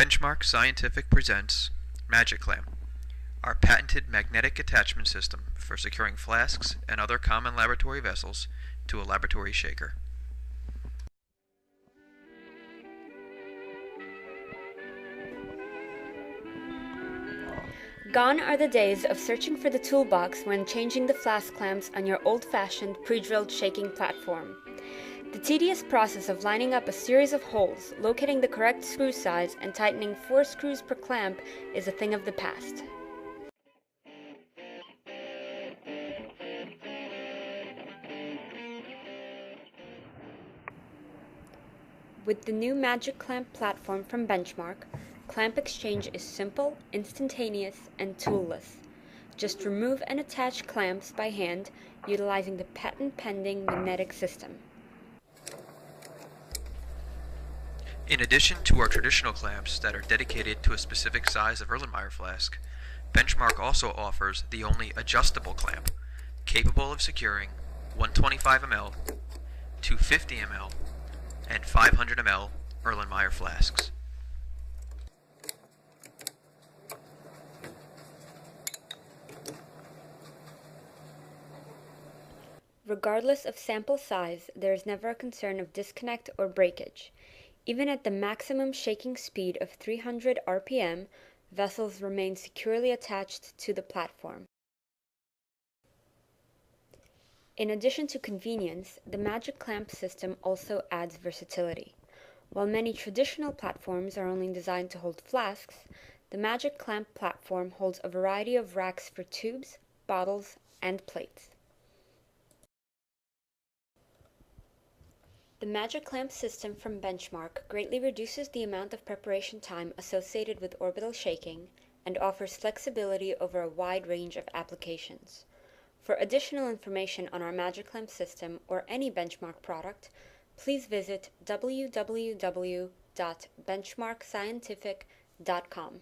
Benchmark Scientific presents Magic Clamp, our patented magnetic attachment system for securing flasks and other common laboratory vessels to a laboratory shaker. Gone are the days of searching for the toolbox when changing the flask clamps on your old-fashioned pre-drilled shaking platform. The tedious process of lining up a series of holes, locating the correct screw size, and tightening 4 screws per clamp is a thing of the past. With the new Magic Clamp platform from Benchmark, clamp exchange is simple, instantaneous, and toolless. Just remove and attach clamps by hand utilizing the patent-pending magnetic system. In addition to our traditional clamps that are dedicated to a specific size of Erlenmeyer flask, Benchmark also offers the only adjustable clamp, capable of securing 125 ml, 250 ml, and 500 ml Erlenmeyer flasks. Regardless of sample size, there is never a concern of disconnect or breakage. Even at the maximum shaking speed of 300 RPM, vessels remain securely attached to the platform. In addition to convenience, the Magic Clamp system also adds versatility. While many traditional platforms are only designed to hold flasks, the Magic Clamp platform holds a variety of racks for tubes, bottles, and plates. The Magic Clamp system from Benchmark greatly reduces the amount of preparation time associated with orbital shaking and offers flexibility over a wide range of applications. For additional information on our Magic Clamp system or any Benchmark product, please visit www.benchmarkscientific.com.